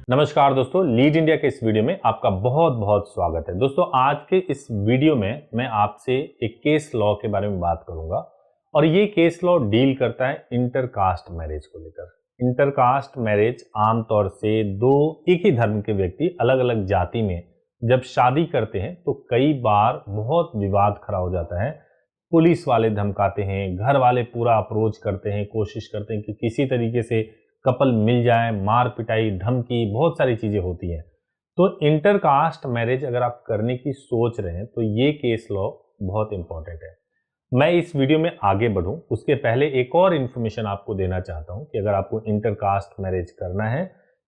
नमस्कार दोस्तों, lead India के इस वीडियो में आपका बहुत बहुत स्वागत है। दोस्तों, आज के इस वीडियो में मैं आपसे एक केस लॉ के बारे में बात करूंगा और ये केस लॉ डील करता है इंटरकास्ट मैरिज को लेकर। इंटरकास्ट मैरिज आमतौर से दो एक ही धर्म के व्यक्ति अलग अलग जाति में जब शादी करते हैं तो कई बार बहुत विवाद खड़ा हो जाता है। पुलिस वाले धमकाते हैं, घर वाले पूरा अप्रोच करते हैं, कोशिश करते हैं कि किसी तरीके से कपल मिल जाए, मार पिटाई, धमकी, बहुत सारी चीज़ें होती हैं। तो इंटरकास्ट मैरिज अगर आप करने की सोच रहे हैं तो ये केस लॉ बहुत इंपॉर्टेंट है। मैं इस वीडियो में आगे बढ़ूं उसके पहले एक और इन्फॉर्मेशन आपको देना चाहता हूं कि अगर आपको इंटरकास्ट मैरिज करना है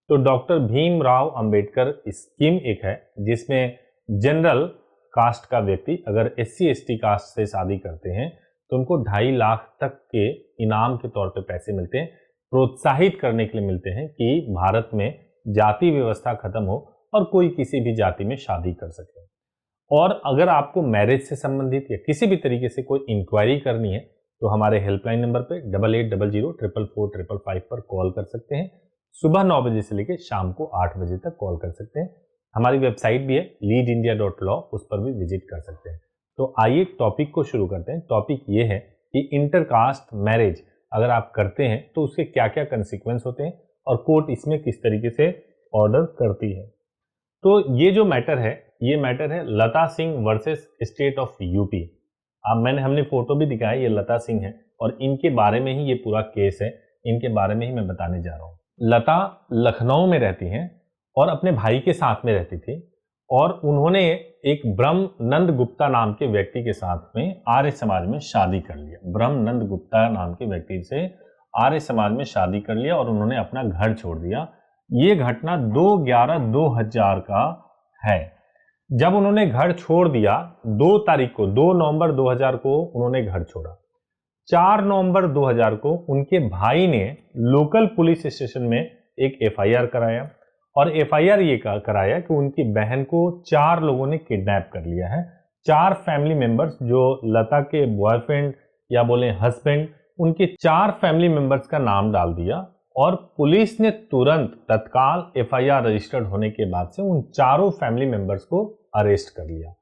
तो डॉक्टर भीमराव अंबेडकर स्कीम एक है जिसमें जनरल कास्ट का व्यक्ति अगर SC/ST कास्ट से शादी करते हैं तो उनको 2.5 लाख तक के इनाम के तौर पे पैसे मिलते हैं, प्रोत्साहित करने के लिए मिलते हैं कि भारत में जाति व्यवस्था खत्म हो और कोई किसी भी जाति में शादी कर सके। और अगर आपको मैरिज से संबंधित या किसी भी तरीके से कोई इंक्वायरी करनी है तो हमारे हेल्पलाइन नंबर पे 8800444555 पर कॉल कर सकते हैं। सुबह 9 बजे से लेकर शाम को 8 बजे तक कॉल कर सकते हैं। हमारी वेबसाइट भी है leadindia.law, उस पर भी विजिट कर सकते हैं। तो आइए टॉपिक को शुरू करते हैं। टॉपिक ये है कि इंटरकास्ट मैरिज अगर आप करते हैं तो उसके क्या क्या कंसिक्वेंस होते हैं और कोर्ट इसमें किस तरीके से ऑर्डर करती है। तो ये जो मैटर है ये मैटर है Lata Singh versus state of UP. अब हमने फोटो भी दिखाया, ये लता सिंह है और इनके बारे में ही ये पूरा केस है, इनके बारे में ही मैं बताने जा रहा हूँ। लता लखनऊ में रहती हैं और अपने भाई के साथ में रहती थी और उन्होंने एक ब्रह्मनंद गुप्ता नाम के व्यक्ति के साथ में आर्य समाज में शादी कर लिया। ब्रह्मनंद गुप्ता नाम के व्यक्ति से आर्य समाज में शादी कर लिया और उन्होंने अपना घर छोड़ दिया। ये घटना 2/11/2000 का है। जब उन्होंने घर छोड़ दिया 2 नवंबर 2000 को उन्होंने घर छोड़ा। 4 नवंबर 2000 को उनके भाई ने लोकल पुलिस स्टेशन में एक FIR कराया और FIR ये कराया कि उनकी बहन को 4 लोगों ने किडनैप कर लिया है। 4 फैमिली मेंबर्स जो लता के बॉयफ्रेंड या बोले हस्बैंड, उनके 4 फैमिली मेंबर्स का नाम डाल दिया और पुलिस ने तुरंत तत्काल FIR रजिस्टर्ड होने के बाद से उन चारों फैमिली मेंबर्स को अरेस्ट कर लिया।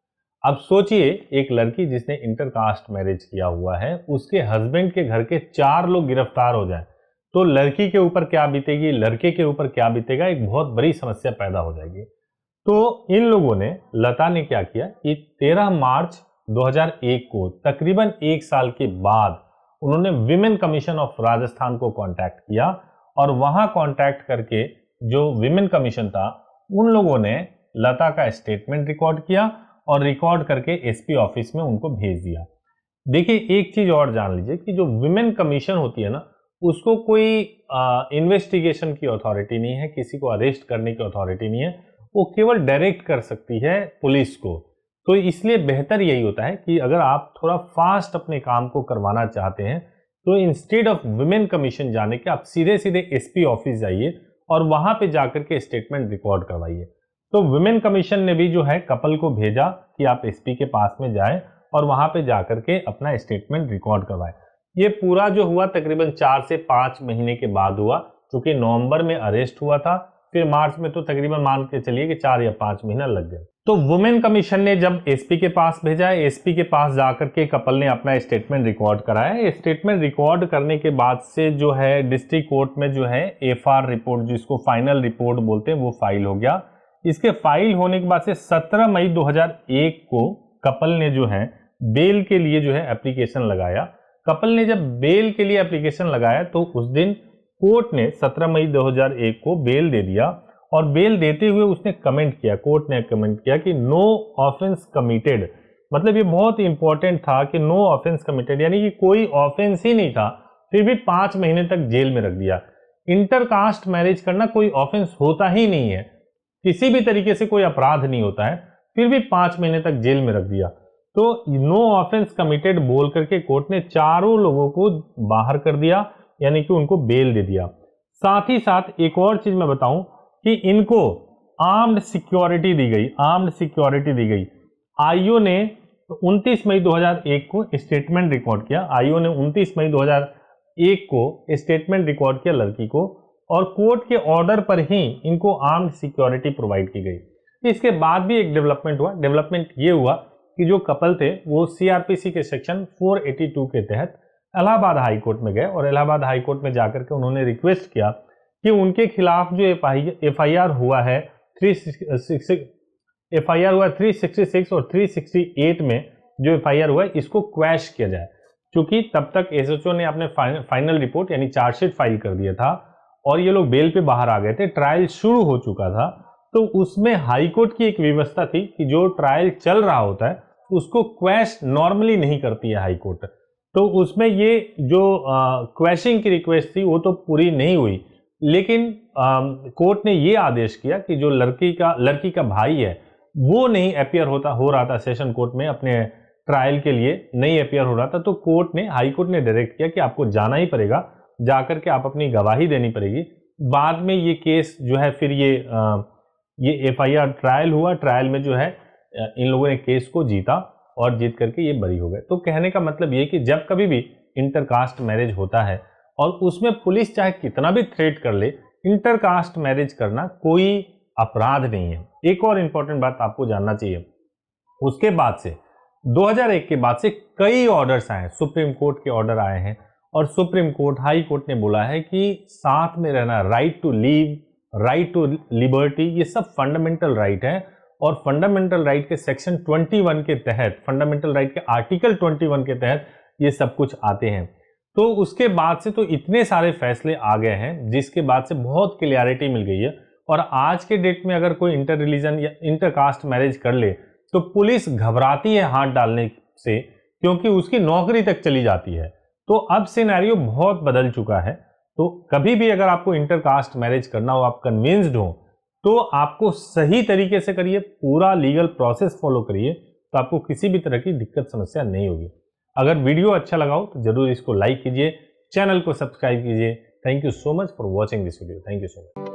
अब सोचिए, एक लड़की जिसने इंटरकास्ट मैरिज किया हुआ है उसके हस्बैंड के घर के 4 लोग गिरफ्तार हो जाएं तो लड़की के ऊपर क्या बीतेगी, लड़के के ऊपर क्या बीतेगा, एक बहुत बड़ी समस्या पैदा हो जाएगी। तो इन लोगों ने, लता ने क्या किया कि 13 मार्च 2001 को तकरीबन 1 साल के बाद उन्होंने विमेन कमीशन ऑफ राजस्थान को कांटेक्ट किया और वहां कांटेक्ट करके जो विमेन कमीशन था उन लोगों ने लता का स्टेटमेंट रिकॉर्ड किया और रिकॉर्ड करके SP ऑफिस में उनको भेज दिया। देखिए, एक चीज और जान लीजिए कि जो विमेन कमीशन होती है ना, उसको कोई इन्वेस्टिगेशन की अथॉरिटी नहीं है, किसी को अरेस्ट करने की अथॉरिटी नहीं है, वो केवल डायरेक्ट कर सकती है पुलिस को। तो इसलिए बेहतर यही होता है कि अगर आप थोड़ा फास्ट अपने काम को करवाना चाहते हैं तो इंस्टेड ऑफ विमेन कमीशन जाने के आप सीधे सीधे SP ऑफिस जाइए और वहां पे जाकर के स्टेटमेंट रिकॉर्ड करवाइए। तो विमेन कमीशन ने भी जो है कपल को भेजा कि आप SP के पास में जाएं और वहां पे जाकर के अपना स्टेटमेंट रिकॉर्ड करवाएं। ये पूरा जो हुआ तकरीबन 4 से 5 महीने के बाद हुआ, क्योंकि नवंबर में अरेस्ट हुआ था, फिर मार्च में तो तकरीबन मान के चलिए कि 4 या 5 महीना लग गए। तो वुमेन कमीशन ने जब SP के पास भेजा, SP के पास जाकर के कपल ने अपना स्टेटमेंट रिकॉर्ड कराया। स्टेटमेंट रिकॉर्ड करने के बाद से जो है डिस्ट्रिक्ट कोर्ट में जो है FR रिपोर्ट, जिसको फाइनल रिपोर्ट बोलते हैं, वो फाइल हो गया। इसके फाइल होने के बाद से 17 मई 2001 को कपल ने जो है बेल के लिए जो है एप्लीकेशन लगाया। कपल ने जब बेल के लिए एप्लीकेशन लगाया तो उस दिन कोर्ट ने 17 मई 2001 को बेल दे दिया और बेल देते हुए उसने कमेंट किया, कोर्ट ने कमेंट किया कि नो ऑफेंस कमिटेड। मतलब ये बहुत इंपॉर्टेंट था कि नो ऑफेंस कमिटेड, यानी कि कोई ऑफेंस ही नहीं था, फिर भी 5 महीने तक जेल में रख दिया। इंटरकास्ट मैरिज करना कोई ऑफेंस होता ही नहीं है, किसी भी तरीके से कोई अपराध नहीं होता है, फिर भी 5 महीने तक जेल में रख दिया। तो नो ऑफेंस कमिटेड बोल करके कोर्ट ने चारों लोगों को बाहर कर दिया, यानी कि उनको बेल दे दिया। साथ ही साथ एक और चीज मैं बताऊं कि इनको आर्म्ड सिक्योरिटी दी गई, आर्म्ड सिक्योरिटी दी गई। आईओ ने तो 29 मई 2001 को स्टेटमेंट रिकॉर्ड किया। आईओ ने 29 मई 2001 को स्टेटमेंट रिकॉर्ड किया लड़की को, और कोर्ट के ऑर्डर पर ही इनको आर्म्ड सिक्योरिटी प्रोवाइड की गई। इसके बाद भी एक डेवलपमेंट हुआ। डेवलपमेंट ये हुआ कि जो कपल थे वो सीआरपीसी के सेक्शन 482 के तहत इलाहाबाद हाई कोर्ट में गए, और इलाहाबाद हाई कोर्ट में जाकर के उन्होंने रिक्वेस्ट किया कि उनके खिलाफ जो एफआईआर हुआ है 366 और 368 में जो एफआईआर हुआ है इसको क्वैश किया जाए, क्योंकि तब तक एसएचओ ने अपने फाइनल रिपोर्ट यानी चार्जशीट फाइल कर दिया था और ये लोग बेल पे बाहर आ गए थे, ट्रायल शुरू हो चुका था। तो उसमें हाई कोर्ट की एक व्यवस्था थी कि जो ट्रायल चल रहा होता है उसको क्वैश नॉर्मली नहीं करती है हाई कोर्ट। तो उसमें ये जो क्वैशिंग की रिक्वेस्ट थी वो तो पूरी नहीं हुई, लेकिन कोर्ट ने ये आदेश किया कि जो लड़की का भाई है वो नहीं अपियर हो रहा था सेशन कोर्ट में, अपने ट्रायल के लिए नहीं अपियर हो रहा था। तो हाई कोर्ट ने डायरेक्ट किया कि आपको जाना ही पड़ेगा, जाकर के आप अपनी गवाही देनी पड़ेगी। बाद में ये केस जो है फिर ये एफआईआर ट्रायल हुआ। ट्रायल में जो है इन लोगों ने केस को जीता और जीत करके ये बरी हो गए। तो कहने का मतलब ये कि जब कभी भी इंटरकास्ट मैरिज होता है और उसमें पुलिस चाहे कितना भी थ्रेट कर ले, इंटरकास्ट मैरिज करना कोई अपराध नहीं है। एक और इंपॉर्टेंट बात आपको जानना चाहिए, उसके बाद से 2001 के बाद से कई ऑर्डर्स आए हैं, सुप्रीम कोर्ट के ऑर्डर आए हैं, और सुप्रीम कोर्ट हाई कोर्ट ने बोला है कि साथ में रहना, right to leave, right to liberty, ये सब फंडामेंटल राइट है। और फंडामेंटल राइट के सेक्शन 21 के तहत, फंडामेंटल राइट के आर्टिकल 21 के तहत ये सब कुछ आते हैं। तो उसके बाद से तो इतने सारे फैसले आ गए हैं जिसके बाद से बहुत क्लियरिटी मिल गई है। और आज के डेट में अगर कोई इंटर रिलीजन या इंटरकास्ट मैरिज कर ले तो पुलिस घबराती है हाथ डालने से, क्योंकि उसकी नौकरी तक चली जाती है। तो अब सिनेरियो बहुत बदल चुका है। तो कभी भी अगर आपको इंटरकास्ट मैरिज करना हो, आप कन्विंस्ड हो, तो आपको सही तरीके से करिए, पूरा लीगल प्रोसेस फॉलो करिए, तो आपको किसी भी तरह की दिक्कत समस्या नहीं होगी। अगर वीडियो अच्छा लगा हो तो जरूर इसको लाइक कीजिए, चैनल को सब्सक्राइब कीजिए। Thank you so much for watching this video. Thank you so much.